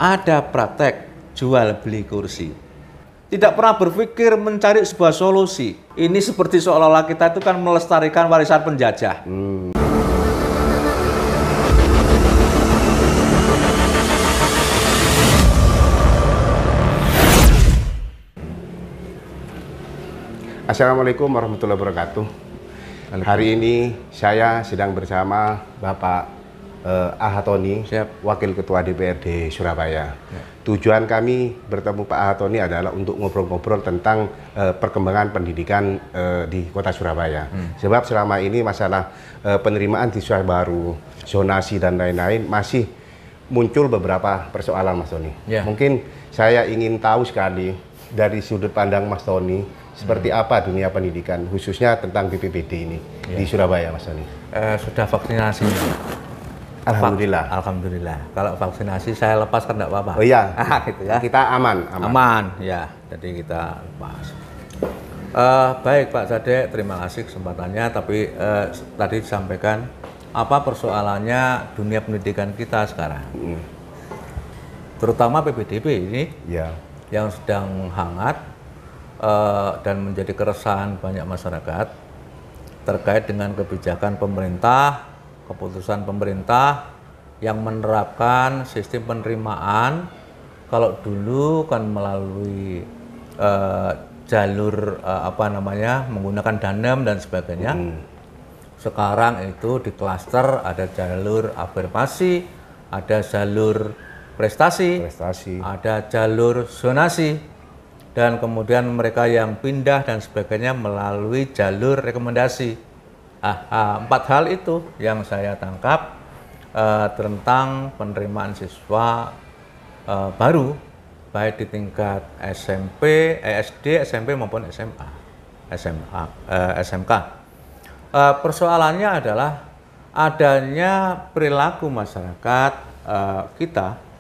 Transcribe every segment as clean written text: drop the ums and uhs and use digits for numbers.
ada praktek jual beli kursi. Tidak pernah berpikir mencari sebuah solusi. Ini seperti seolah-olah kita itu kan melestarikan warisan penjajah. Assalamualaikum warahmatullahi wabarakatuh. Hari ini saya sedang bersama Bapak Ahatoni, Wakil Ketua DPRD Surabaya. Ya. Tujuan kami bertemu Pak Ahatoni adalah untuk ngobrol-ngobrol tentang perkembangan pendidikan di Kota Surabaya. Sebab selama ini masalah penerimaan siswa baru, zonasi dan lain-lain masih muncul beberapa persoalan, Mas Tony. Ya. Mungkin saya ingin tahu sekali dari sudut pandang Mas Tony, seperti apa dunia pendidikan, khususnya tentang BPPD ini di Surabaya, Mas Tony? Sudah vaksinasi. Alhamdulillah. Alhamdulillah. Kalau vaksinasi saya lepas kan enggak apa-apa. Oh iya, gitu ya. Kita aman. Aman, ya. Jadi kita lepas. Baik Pak Sadek, terima kasih kesempatannya. Tapi tadi disampaikan apa persoalannya dunia pendidikan kita sekarang. Terutama PPDB ini yang sedang hangat. Dan menjadi keresahan banyak masyarakat terkait dengan kebijakan pemerintah, keputusan pemerintah yang menerapkan sistem penerimaan. Kalau dulu kan melalui jalur menggunakan danem dan sebagainya. Sekarang itu di klaster ada jalur afirmasi, ada jalur prestasi, ada jalur zonasi. Dan kemudian mereka yang pindah dan sebagainya melalui jalur rekomendasi. Empat hal itu yang saya tangkap tentang penerimaan siswa baru, baik di tingkat SMP, SD, SMP maupun SMK. Persoalannya adalah adanya perilaku masyarakat kita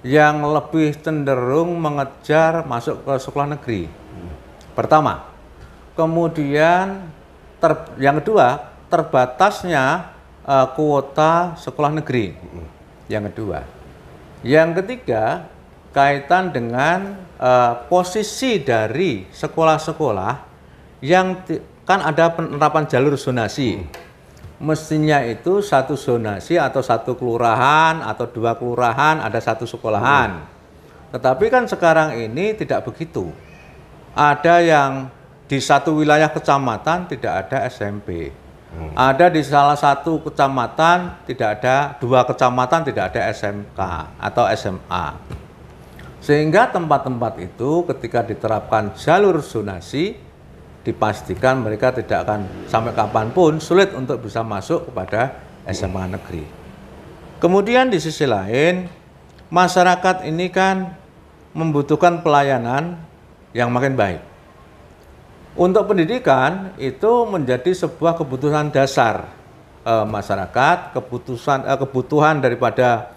yang lebih cenderung mengejar masuk ke sekolah negeri. Pertama. Kemudian yang kedua, terbatasnya kuota sekolah negeri. Yang kedua. Yang ketiga, kaitan dengan posisi dari sekolah-sekolah yang kan ada penerapan jalur zonasi. Mestinya itu satu zonasi atau satu kelurahan atau dua kelurahan ada satu sekolahan. Tetapi kan sekarang ini tidak begitu. Ada yang di satu wilayah kecamatan tidak ada SMP. Ada di salah satu kecamatan tidak ada, dua kecamatan tidak ada SMK atau SMA. Sehingga tempat-tempat itu ketika diterapkan jalur zonasi, dipastikan mereka tidak akan sampai kapanpun sulit untuk bisa masuk kepada SMA negeri. Kemudian di sisi lain, masyarakat ini kan membutuhkan pelayanan yang makin baik. Untuk pendidikan itu menjadi sebuah kebutuhan dasar masyarakat, kebutuhan daripada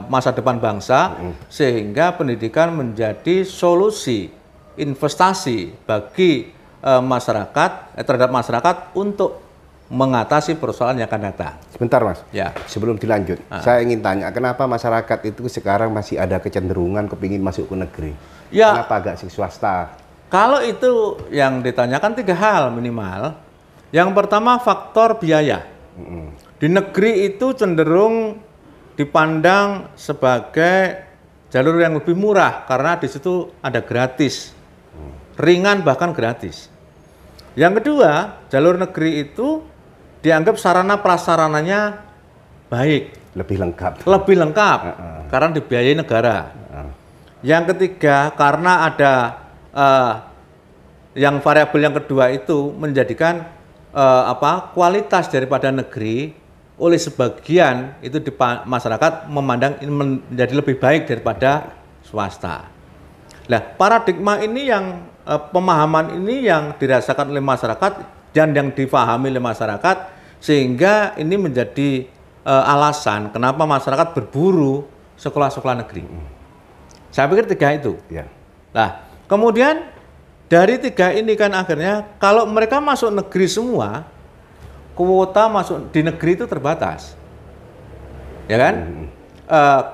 masa depan bangsa, sehingga pendidikan menjadi solusi investasi bagi masyarakat terhadap masyarakat untuk mengatasi persoalan yang akan datang. Sebentar Mas, ya. Sebelum dilanjut, saya ingin tanya, kenapa masyarakat itu sekarang masih ada kecenderungan kepingin masuk ke negeri? Ya. Kenapa agak swasta? Kalau itu yang ditanyakan tiga hal minimal. Yang pertama faktor biaya. Di negeri itu cenderung dipandang sebagai jalur yang lebih murah karena di situ ada gratis. Ringan bahkan gratis. Yang kedua, jalur negeri itu dianggap sarana prasarananya baik. Lebih lengkap. Lebih lengkap, karena dibiayai negara. Yang ketiga, karena ada yang variabel yang kedua itu menjadikan kualitas daripada negeri oleh sebagian itu di masyarakat memandang ini menjadi lebih baik daripada swasta. Nah, paradigma ini yang pemahaman ini yang dirasakan oleh masyarakat dan yang difahami oleh masyarakat, sehingga ini menjadi alasan kenapa masyarakat berburu sekolah-sekolah negeri. Saya pikir tiga itu. Nah, kemudian dari tiga ini kan akhirnya kalau mereka masuk negeri semua, kuota masuk di negeri itu terbatas. Ya kan?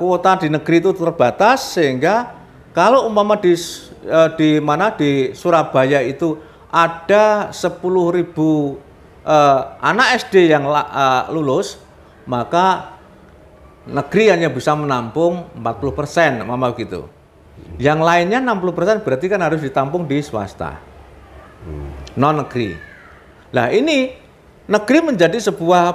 kuota di negeri itu terbatas, sehingga kalau umpama di Surabaya itu ada 10.000 anak SD yang lulus, maka negeri hanya bisa menampung 40%, umpama begitu. Yang lainnya 60% berarti kan harus ditampung di swasta, non negeri. Nah, ini negeri menjadi sebuah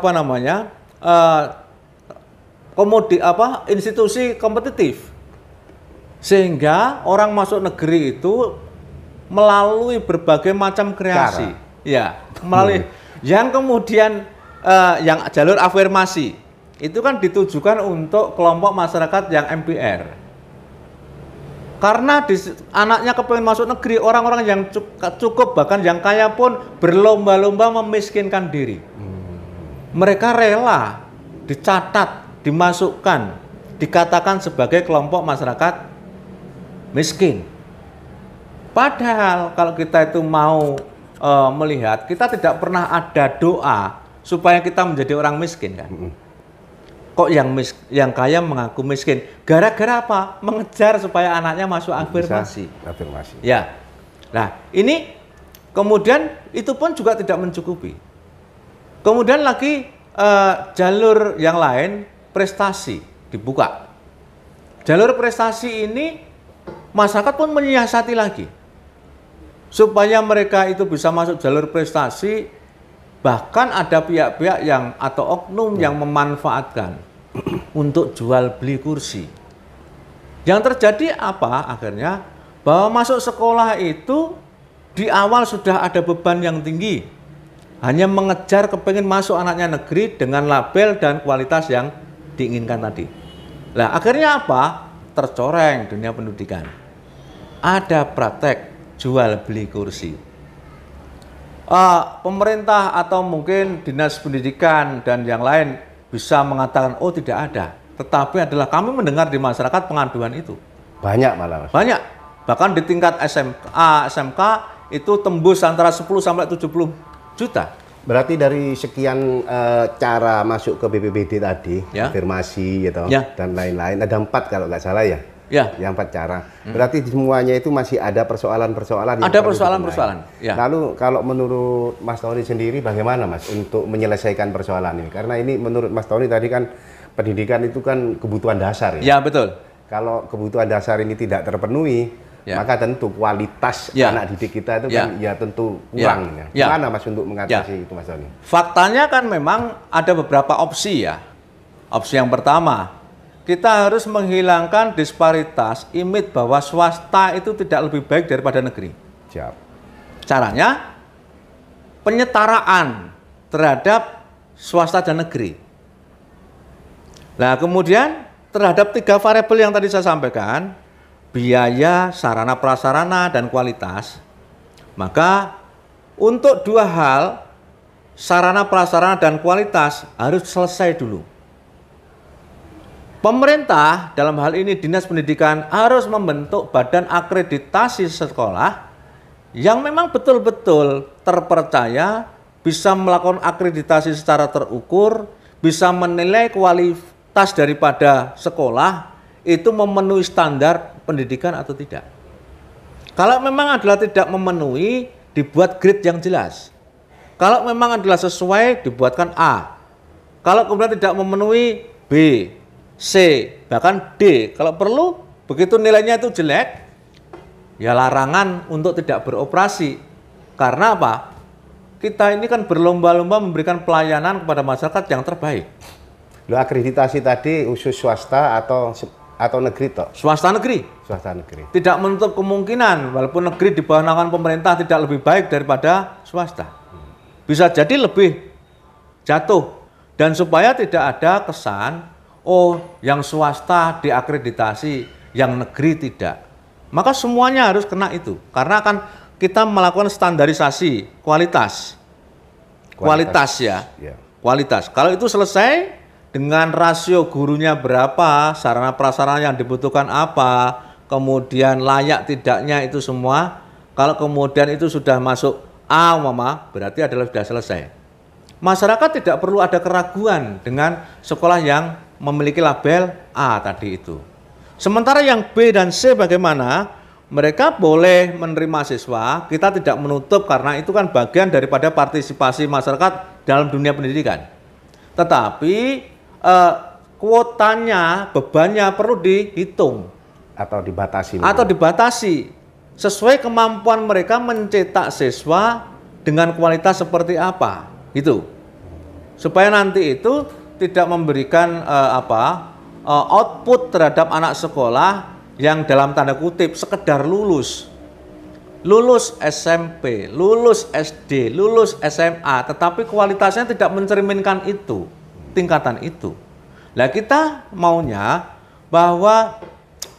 institusi kompetitif, sehingga orang masuk negeri itu melalui berbagai macam kreasi, ya, melalui yang kemudian yang jalur afirmasi itu kan ditujukan untuk kelompok masyarakat yang MPR. Karena anaknya kepengen masuk negeri, orang-orang yang cukup bahkan yang kaya pun berlomba-lomba memiskinkan diri. Mereka rela dicatat, dimasukkan, dikatakan sebagai kelompok masyarakat miskin. Padahal kalau kita itu mau melihat, kita tidak pernah ada doa supaya kita menjadi orang miskin, kan? Kok yang kaya mengaku miskin? Gara-gara apa? Mengejar supaya anaknya masuk afirmasi. Afirmasi. Ya. Nah, ini kemudian itu pun juga tidak mencukupi. Kemudian lagi jalur yang lain, prestasi dibuka. Jalur prestasi ini masyarakat pun menyiasati lagi supaya mereka itu bisa masuk jalur prestasi. Bahkan ada pihak-pihak yang atau oknum yang memanfaatkan untuk jual beli kursi. Yang terjadi apa akhirnya? Bahwa masuk sekolah itu di awal sudah ada beban yang tinggi, hanya mengejar kepengen masuk anaknya negeri dengan label dan kualitas yang diinginkan tadi. Nah, akhirnya apa? Tercoreng dunia pendidikan. Ada praktek jual beli kursi. Pemerintah atau mungkin dinas pendidikan dan yang lain bisa mengatakan, oh tidak ada. Tetapi adalah kami mendengar di masyarakat pengaduan itu. Banyak malah, Mas. Banyak. Bahkan di tingkat SMK itu tembus antara 10 sampai 70 juta. Berarti dari sekian cara masuk ke BPBD tadi, ya, afirmasi gitu, ya, dan lain-lain, ada 4 kalau nggak salah ya? Ya. Yang 4 cara. Berarti semuanya itu masih ada persoalan-persoalan. Ada persoalan-persoalan. Ya. Lalu kalau menurut Mas Tony sendiri bagaimana, Mas, untuk menyelesaikan persoalan ini? Karena ini menurut Mas Tony tadi kan pendidikan itu kan kebutuhan dasar ya. Ya, betul. Kalau kebutuhan dasar ini tidak terpenuhi, ya, maka tentu kualitas, ya, anak didik kita itu, kan ya tentu kurang. Ya. Ya. Gimana, Mas, untuk mengatasi itu, Mas Tony? Faktanya kan memang ada beberapa opsi ya. Opsi yang pertama, kita harus menghilangkan disparitas image bahwa swasta itu tidak lebih baik daripada negeri. Siap. Caranya penyetaraan terhadap swasta dan negeri. Nah, kemudian terhadap 3 variabel yang tadi saya sampaikan, biaya, sarana prasarana, dan kualitas, maka untuk 2 hal, sarana prasarana dan kualitas harus selesai dulu. Pemerintah dalam hal ini Dinas Pendidikan harus membentuk badan akreditasi sekolah yang memang betul-betul terpercaya, bisa melakukan akreditasi secara terukur, bisa menilai kualitas daripada sekolah itu memenuhi standar pendidikan atau tidak. Kalau memang adalah tidak memenuhi, dibuat grade yang jelas. Kalau memang adalah sesuai, dibuatkan A. Kalau kemudian tidak memenuhi, B, C, bahkan D. Kalau perlu, begitu nilainya itu jelek, ya larangan untuk tidak beroperasi. Karena apa? Kita ini kan berlomba-lomba memberikan pelayanan kepada masyarakat yang terbaik. Lo akreditasi tadi khusus swasta atau negeri toh? Swasta negeri. Swasta negeri. Tidak menutup kemungkinan walaupun negeri di bawah naungan pemerintah tidak lebih baik daripada swasta. Bisa jadi lebih jatuh. Dan supaya tidak ada kesan, oh, yang swasta diakreditasi, yang negeri tidak. Maka semuanya harus kena itu. Karena akan kita melakukan standarisasi kualitas ya. Kualitas. Kalau itu selesai dengan rasio gurunya berapa, sarana prasarana yang dibutuhkan apa, kemudian layak tidaknya itu semua. Kalau kemudian itu sudah masuk A, berarti adalah sudah selesai. Masyarakat tidak perlu ada keraguan dengan sekolah yang memiliki label A tadi itu. Sementara yang B dan C bagaimana? Mereka boleh menerima siswa, kita tidak menutup karena itu kan bagian daripada partisipasi masyarakat dalam dunia pendidikan. Tetapi kuotanya, bebannya perlu dihitung atau dibatasi. Atau dibatasi sesuai kemampuan mereka mencetak siswa dengan kualitas seperti apa, gitu. Supaya nanti itu tidak memberikan output terhadap anak sekolah yang dalam tanda kutip sekedar lulus SMP, lulus SD, lulus SMA, tetapi kualitasnya tidak mencerminkan itu, tingkatan itu. Nah, kita maunya bahwa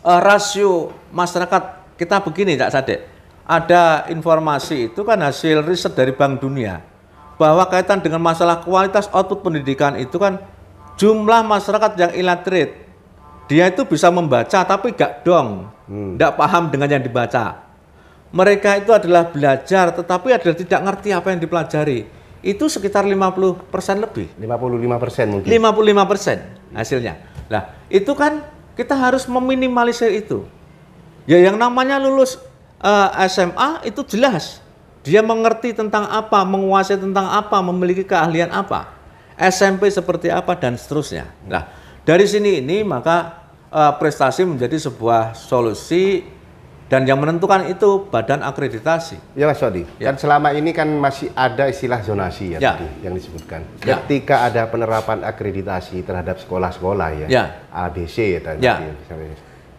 rasio masyarakat kita begini, Cak Sadek. Ada informasi itu kan hasil riset dari Bank Dunia bahwa kaitan dengan masalah kualitas output pendidikan itu kan jumlah masyarakat yang illiterate, dia itu bisa membaca tapi gak dong, gak paham dengan yang dibaca. Mereka itu adalah belajar tetapi adalah tidak ngerti apa yang dipelajari. Itu sekitar 50% lebih. 55% mungkin. 55% hasilnya. Nah, itu kan kita harus meminimalisir itu. Ya, yang namanya lulus SMA itu jelas. Dia mengerti tentang apa, menguasai tentang apa, memiliki keahlian apa. SMP seperti apa dan seterusnya. Nah, dari sini ini maka prestasi menjadi sebuah solusi dan yang menentukan itu badan akreditasi. Ya Mas Wadi, kan selama ini kan masih ada istilah zonasi tadi yang disebutkan. Ketika ada penerapan akreditasi terhadap sekolah-sekolah ABC tadi.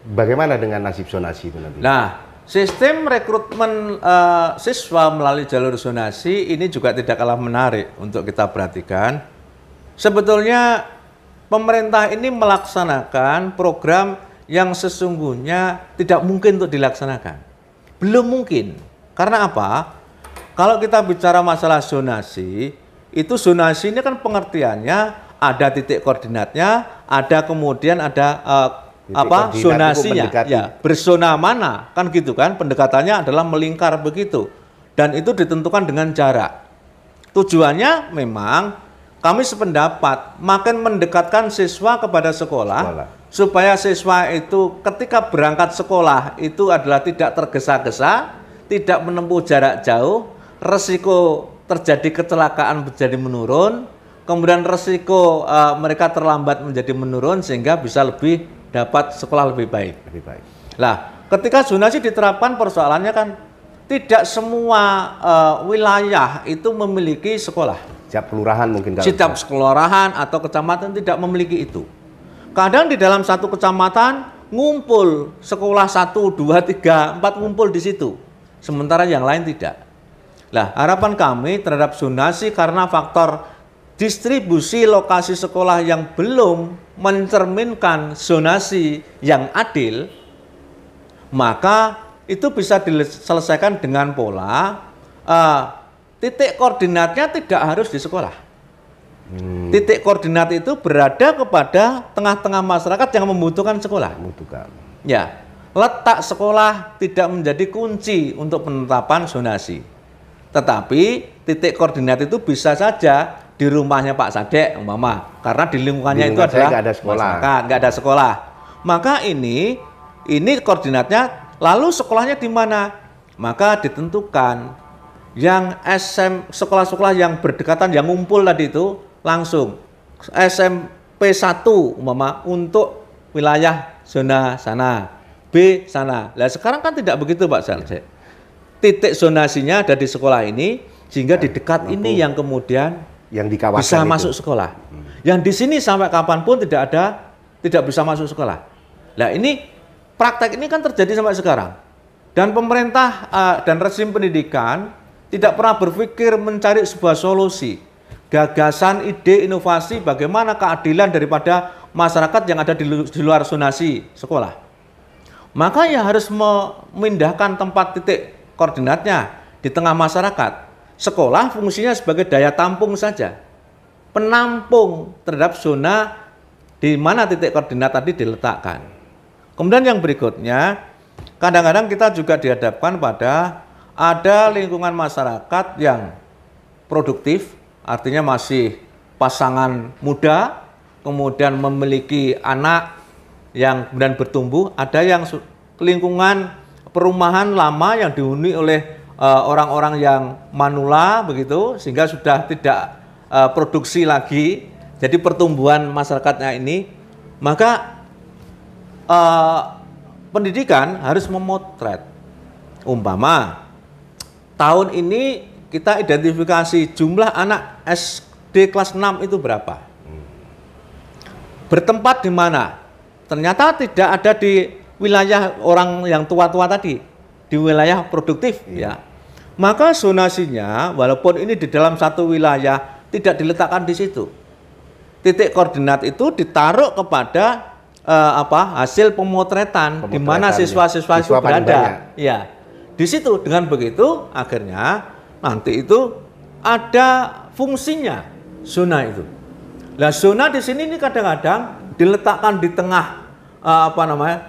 Bagaimana dengan nasib zonasi itu nanti? Nah, sistem rekrutmen siswa melalui jalur zonasi ini juga tidak kalah menarik untuk kita perhatikan. Sebetulnya pemerintah ini melaksanakan program yang sesungguhnya tidak mungkin untuk dilaksanakan. Belum mungkin. Karena apa? Kalau kita bicara masalah zonasi, itu zonasi ini kan pengertiannya ada titik koordinatnya, ada kemudian ada zonasinya. Ya, berzona mana? Kan gitu kan? Pendekatannya adalah melingkar begitu. Dan itu ditentukan dengan jarak. Tujuannya memang kami sependapat makin mendekatkan siswa kepada sekolah. Supaya siswa itu ketika berangkat sekolah itu adalah tidak tergesa-gesa, tidak menempuh jarak jauh, resiko terjadi kecelakaan menjadi menurun, kemudian resiko mereka terlambat menjadi menurun sehingga bisa lebih dapat sekolah lebih baik. Nah, ketika zonasi diterapkan persoalannya kan tidak semua wilayah itu memiliki sekolah. Setiap kelurahan mungkin. Setiap kelurahan atau kecamatan tidak memiliki itu. Kadang di dalam satu kecamatan ngumpul sekolah 1, 2, 3, 4 ngumpul di situ. Sementara yang lain tidak. Nah, harapan kami terhadap zonasi karena faktor distribusi lokasi sekolah yang belum mencerminkan zonasi yang adil, maka itu bisa diselesaikan dengan pola titik koordinatnya tidak harus di sekolah. Titik koordinat itu berada kepada tengah-tengah masyarakat yang membutuhkan sekolah. Ya, letak sekolah tidak menjadi kunci untuk penetapan zonasi. Tetapi titik koordinat itu bisa saja di rumahnya Pak Sadek, umpama, karena di lingkungannya itu adalah masyarakat, nggak ada sekolah. Maka ini koordinatnya, lalu sekolahnya di mana? Maka ditentukan yang sekolah-sekolah yang berdekatan, yang ngumpul tadi itu langsung SMP 1 umpama untuk wilayah zona sana, B sana. Nah, sekarang kan tidak begitu Pak Sadek. Titik zonasinya ada di sekolah ini, sehingga di dekat ini yang kemudian yang di kawasan bisa itu masuk sekolah. Yang di sini sampai kapanpun tidak bisa masuk sekolah. Nah, ini praktek ini kan terjadi sampai sekarang. Dan pemerintah dan rezim pendidikan tidak pernah berpikir mencari sebuah solusi, gagasan, ide, inovasi bagaimana keadilan daripada masyarakat yang ada di luar zonasi sekolah. Maka ya harus memindahkan tempat titik koordinatnya di tengah masyarakat. Sekolah fungsinya sebagai daya tampung saja, penampung terhadap zona di mana titik koordinat tadi diletakkan. Kemudian yang berikutnya, kadang-kadang kita juga dihadapkan pada ada lingkungan masyarakat yang produktif, artinya masih pasangan muda, kemudian memiliki anak yang kemudian bertumbuh, ada yang lingkungan perumahan lama yang dihuni oleh orang-orang yang manula begitu, sehingga sudah tidak produksi lagi, jadi pertumbuhan masyarakatnya ini, maka pendidikan harus memotret. Umpama tahun ini kita identifikasi jumlah anak SD kelas 6 itu berapa, bertempat di mana, ternyata tidak ada di wilayah orang yang tua-tua tadi, di wilayah produktif, ya. Maka zonasinya walaupun ini di dalam satu wilayah tidak diletakkan di situ. Titik koordinat itu ditaruh kepada hasil pemotretan di mana siswa-siswa itu berada. Ya. Di situ dengan begitu akhirnya nanti itu ada fungsinya zona itu. Nah, zona di sini ini kadang-kadang diletakkan di tengah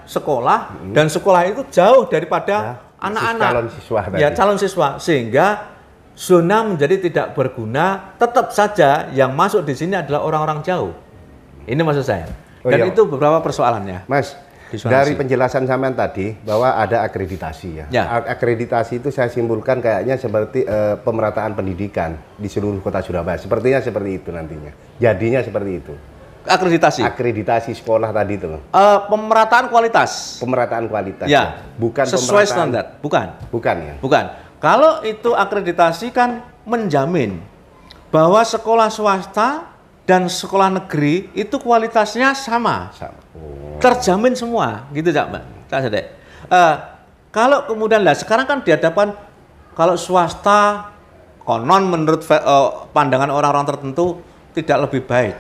sekolah, dan sekolah itu jauh daripada anak-anak, calon siswa, sehingga zona menjadi tidak berguna. Tetap saja yang masuk di sini adalah orang-orang jauh. Ini maksud saya. Dan itu beberapa persoalannya. Mas, dari penjelasan sampean tadi bahwa ada akreditasi ya. Akreditasi itu saya simpulkan kayaknya seperti pemerataan pendidikan di seluruh kota Surabaya. Sepertinya seperti itu nantinya. Jadinya seperti itu. Akreditasi sekolah tadi itu. Pemerataan kualitas. Pemerataan kualitas. Ya. Bukan sesuai standar. Bukan. Bukan ya. Bukan. Kalau itu akreditasi kan menjamin bahwa sekolah swasta dan sekolah negeri itu kualitasnya sama. Terjamin semua, gitu Mbak. Kalau kemudian sekarang kan di hadapan kalau swasta konon menurut pandangan orang-orang tertentu tidak lebih baik.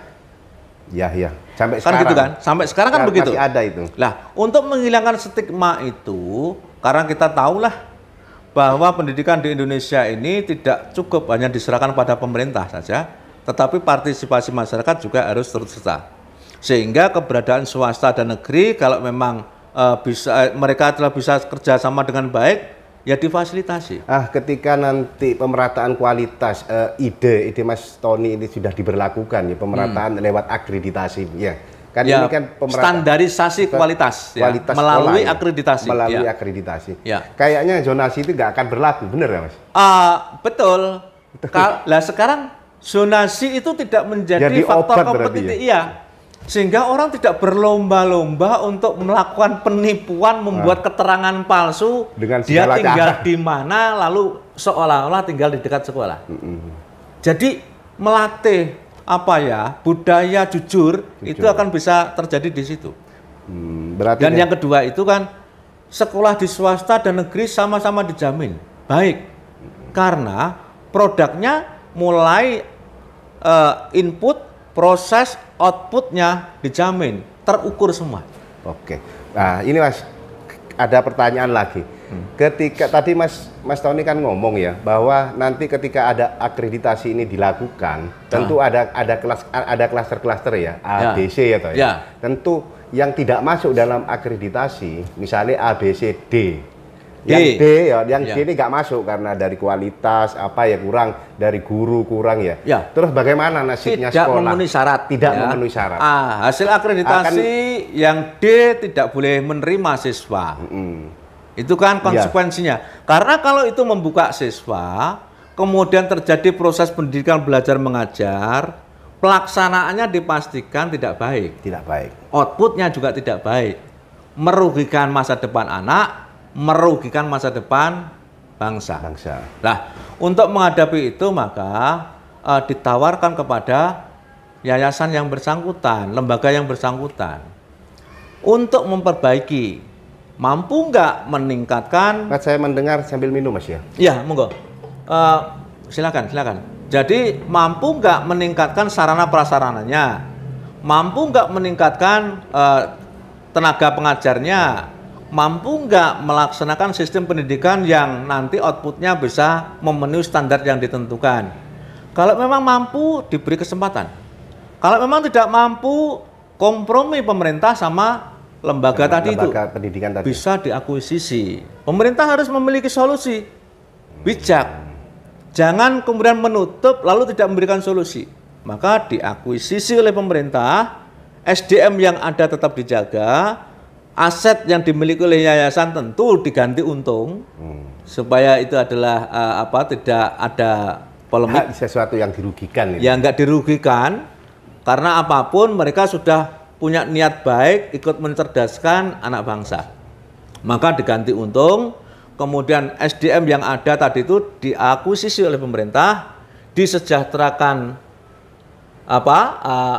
Ya. Sampai kan sekarang. Gitu kan? Sampai sekarang kan begitu. Masih ada itu. Lah, untuk menghilangkan stigma itu, karena kita tahulah bahwa pendidikan di Indonesia ini tidak cukup hanya diserahkan pada pemerintah saja, tetapi partisipasi masyarakat juga harus turut serta. Sehingga keberadaan swasta dan negeri kalau memang mereka telah bisa kerjasama dengan baik, ya difasilitasi. Ketika nanti pemerataan kualitas, ide Mas Tony ini sudah diberlakukan ya, pemerataan lewat akreditasi ya. Kan ya, ini kan standarisasi kualitas melalui akreditasi. Melalui akreditasi. Ya. Kayaknya zonasi itu nggak akan berlaku, bener ya Mas? Betul. Lah sekarang zonasi itu tidak menjadi faktor kompetitif, ya. Sehingga orang tidak berlomba-lomba untuk melakukan penipuan, membuat keterangan palsu, dengan dia tinggal di mana, lalu seolah-olah tinggal di dekat sekolah. Jadi melatih budaya jujur itu akan bisa terjadi di situ. Dan yang kedua itu kan sekolah di swasta dan negeri sama-sama dijamin baik, karena produknya mulai input, proses, outputnya dijamin, terukur semua. Oke. Nah ini Mas, ada pertanyaan lagi. Ketika tadi Mas Tony kan ngomong ya bahwa nanti ketika ada akreditasi ini dilakukan, tentu ada klaster-klaster ya, A, B, C ya toh ya. Tentu yang tidak masuk dalam akreditasi, misalnya A, B, C, D. Yang D ya, D ini nggak masuk karena dari kualitas kurang, dari guru kurang ya. Terus bagaimana nasibnya tidak sekolah? Memenuhi syarat. Tidak memenuhi syarat. Hasil akreditasi yang D tidak boleh menerima siswa. Itu kan konsekuensinya. Karena kalau itu membuka siswa, kemudian terjadi proses pendidikan belajar mengajar, pelaksanaannya dipastikan tidak baik. Tidak baik. Outputnya juga tidak baik. Merugikan masa depan anak, merugikan masa depan bangsa. Nah, untuk menghadapi itu maka ditawarkan kepada yayasan yang bersangkutan, lembaga yang bersangkutan untuk memperbaiki. Mampu nggak meningkatkan? Saya mendengar sambil minum Mas ya. Iya, monggo. Silakan. Jadi mampu nggak meningkatkan sarana prasarananya? Mampu nggak meningkatkan tenaga pengajarnya? Mampu nggak melaksanakan sistem pendidikan yang nanti outputnya bisa memenuhi standar yang ditentukan. Kalau memang mampu, diberi kesempatan. Kalau memang tidak mampu, kompromi pemerintah sama lembaga pendidikan tadi bisa diakuisisi. Pemerintah harus memiliki solusi bijak. Jangan kemudian menutup lalu tidak memberikan solusi. Maka diakuisisi oleh pemerintah, SDM yang ada tetap dijaga, aset yang dimiliki oleh yayasan tentu diganti untung, supaya itu adalah tidak ada polemik. Sesuatu yang dirugikan. Ya nggak dirugikan, karena apapun mereka sudah punya niat baik ikut mencerdaskan anak bangsa. Maka diganti untung, kemudian SDM yang ada tadi itu diakuisisi oleh pemerintah, disejahterakan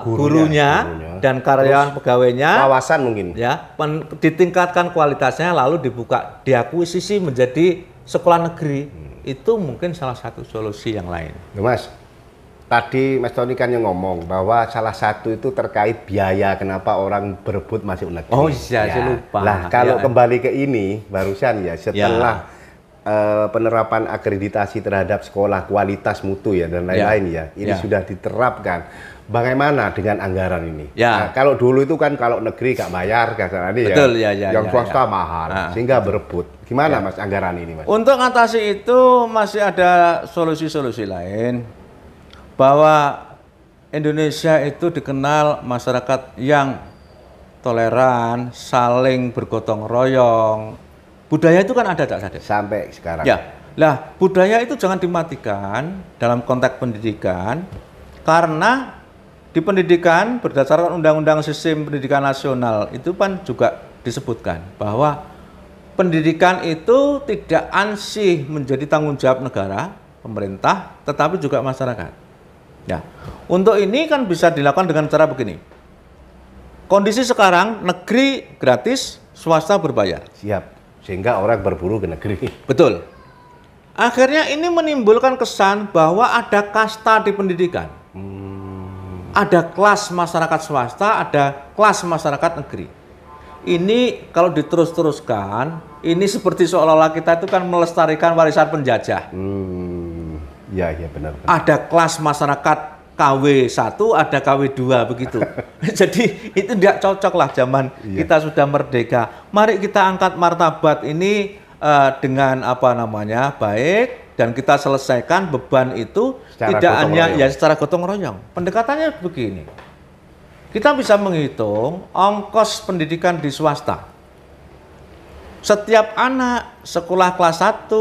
gurunya dan karyawan pegawainya, wawasan mungkin ya, ditingkatkan kualitasnya, lalu diakuisisi menjadi sekolah negeri. Itu mungkin salah satu solusi yang lain. Mas, tadi Mas Tony kan yang ngomong bahwa salah satu itu terkait biaya kenapa orang berebut masuk negeri. Oh iya, saya lupa. Lah kalau kembali ke ini barusan ya, setelah penerapan akreditasi terhadap sekolah, kualitas mutu ya dan lain-lain ya, ini sudah diterapkan. Bagaimana dengan anggaran ini? Nah, kalau dulu itu kan kalau negeri gak bayar kasarnya yang swasta mahal sehingga berebut. Gimana Mas anggaran ini, Mas? Untuk mengatasi itu masih ada solusi-solusi lain. Bahwa Indonesia itu dikenal masyarakat yang toleran, saling bergotong royong. Budaya itu kan ada, Cak Sadek? Sampai sekarang. Ya, lah budaya itu jangan dimatikan dalam konteks pendidikan, karena di pendidikan berdasarkan Undang-Undang Sistem Pendidikan Nasional itu kan juga disebutkan bahwa pendidikan itu tidak ansih menjadi tanggung jawab negara, pemerintah, tetapi juga masyarakat. Ya, untuk ini kan bisa dilakukan dengan cara begini. Kondisi sekarang negeri gratis, swasta berbayar. Siap. Sehingga orang berburu ke negeri. Betul. Akhirnya ini menimbulkan kesan bahwa ada kasta di pendidikan. Ada kelas masyarakat swasta, ada kelas masyarakat negeri. Ini kalau diterus-teruskan, ini seperti seolah-olah kita itu kan melestarikan warisan penjajah. Ya, benar. Ada kelas masyarakat KW1, ada KW2 begitu. Jadi itu tidak cocok lah zaman kita sudah merdeka. Mari kita angkat martabat ini dengan baik, dan kita selesaikan beban itu secara tidak hanya secara gotong royong. Pendekatannya begini. Kita bisa menghitung ongkos pendidikan di swasta. Setiap anak sekolah kelas 1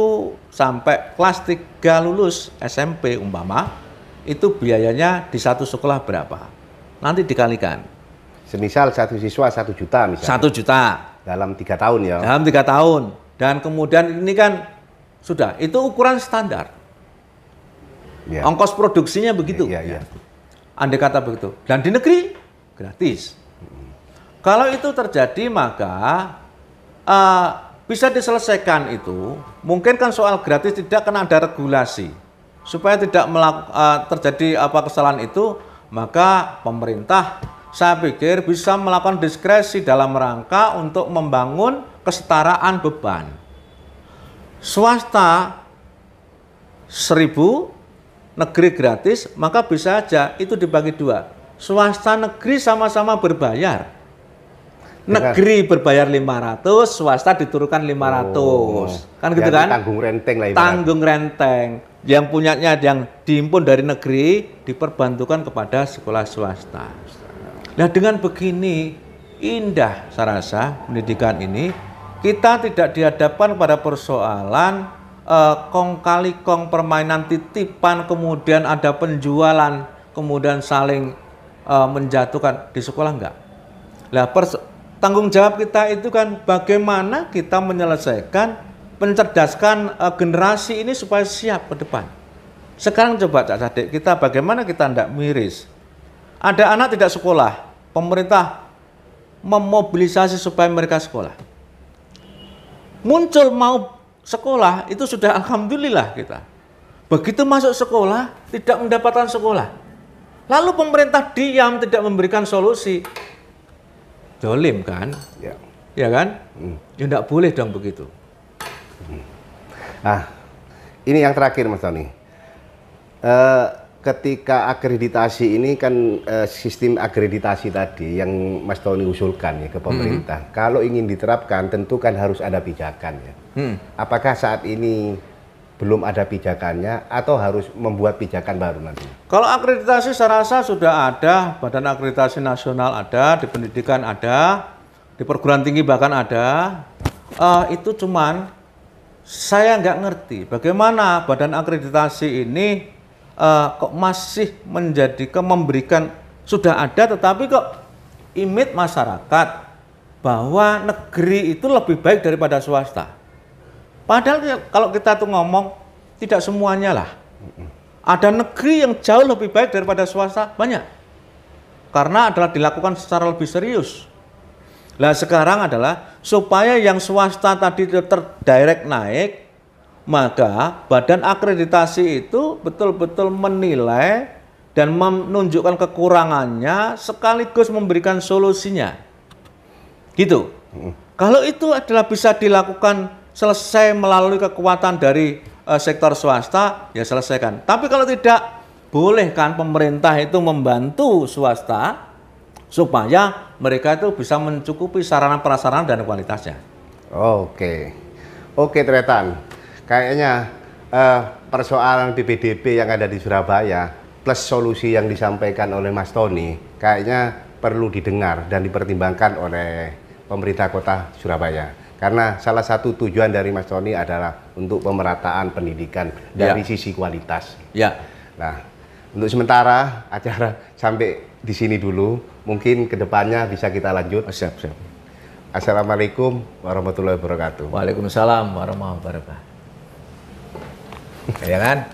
sampai kelas 3 lulus SMP umpama, itu biayanya di satu sekolah berapa? Nanti dikalikan. Semisal satu siswa 1 juta misalnya. 1 juta. Dalam 3 tahun ya? Dalam 3 tahun. Dan kemudian ini kan sudah, itu ukuran standar. Ongkos produksinya begitu. Andai kata begitu. Dan di negeri, gratis. Kalau itu terjadi maka bisa diselesaikan itu. Mungkin kan soal gratis tidak kena ada regulasi. Supaya tidak terjadi kesalahan itu, maka pemerintah saya pikir bisa melakukan diskresi dalam rangka untuk membangun kesetaraan beban. Swasta 1.000, negeri gratis, maka bisa aja itu dibagi 2. Swasta negeri sama-sama berbayar. Negeri berbayar 500, swasta diturunkan 500. Kan gitu kan? Tanggung renteng lah. Tanggung renteng. Yang punyanya yang dihimpun dari negeri diperbantukan kepada sekolah swasta. Nah, dengan begini indah saya rasa pendidikan ini, kita tidak dihadapkan pada persoalan kong kali kong permainan titipan, kemudian ada penjualan, kemudian saling menjatuhkan di sekolah enggak. Nah, tanggung jawab kita itu kan bagaimana kita menyelesaikan, mencerdaskan generasi ini supaya siap ke depan. Sekarang coba Cak Sadek, kita bagaimana kita tidak miris. Ada anak tidak sekolah, pemerintah memobilisasi supaya mereka sekolah. Muncul mau sekolah, itu sudah alhamdulillah kita. Begitu masuk sekolah, tidak mendapatkan sekolah. Lalu pemerintah diam, tidak memberikan solusi. Dolim kan? Ya kan? Ya tidak boleh dong begitu. Nah, ini yang terakhir Mas Tony. Ketika akreditasi ini kan sistem akreditasi tadi yang Mas Tony usulkan ya ke pemerintah. Kalau ingin diterapkan tentu kan harus ada pijakan ya. Apakah saat ini belum ada pijakannya atau harus membuat pijakan baru nanti? Kalau akreditasi saya rasa sudah ada, Badan Akreditasi Nasional ada, di pendidikan ada, di perguruan tinggi bahkan ada. Itu cuman saya nggak ngerti bagaimana Badan Akreditasi ini kok masih memberikan, sudah ada tetapi kok image masyarakat bahwa negeri itu lebih baik daripada swasta. Padahal kalau kita tuh ngomong tidak semuanya lah. Ada negeri yang jauh lebih baik daripada swasta, banyak. Karena adalah dilakukan secara lebih serius. Nah sekarang adalah supaya yang swasta tadi terdirect naik, maka Badan Akreditasi itu betul-betul menilai dan menunjukkan kekurangannya sekaligus memberikan solusinya. Gitu. Kalau itu adalah bisa dilakukan selesai melalui kekuatan dari sektor swasta, ya selesaikan. Tapi kalau tidak, bolehkan pemerintah itu membantu swasta supaya mereka itu bisa mencukupi sarana prasarana dan kualitasnya. Oke Tretan, kayaknya persoalan PPDB yang ada di Surabaya plus solusi yang disampaikan oleh Mas Tony kayaknya perlu didengar dan dipertimbangkan oleh pemerintah kota Surabaya. Karena salah satu tujuan dari Mas Tony adalah untuk pemerataan pendidikan dari sisi kualitas. Ya. Nah, untuk sementara acara sampai di sini dulu. Mungkin kedepannya bisa kita lanjut. Siap. Assalamualaikum warahmatullahi wabarakatuh. Waalaikumsalam warahmatullahi wabarakatuh. Ya kan?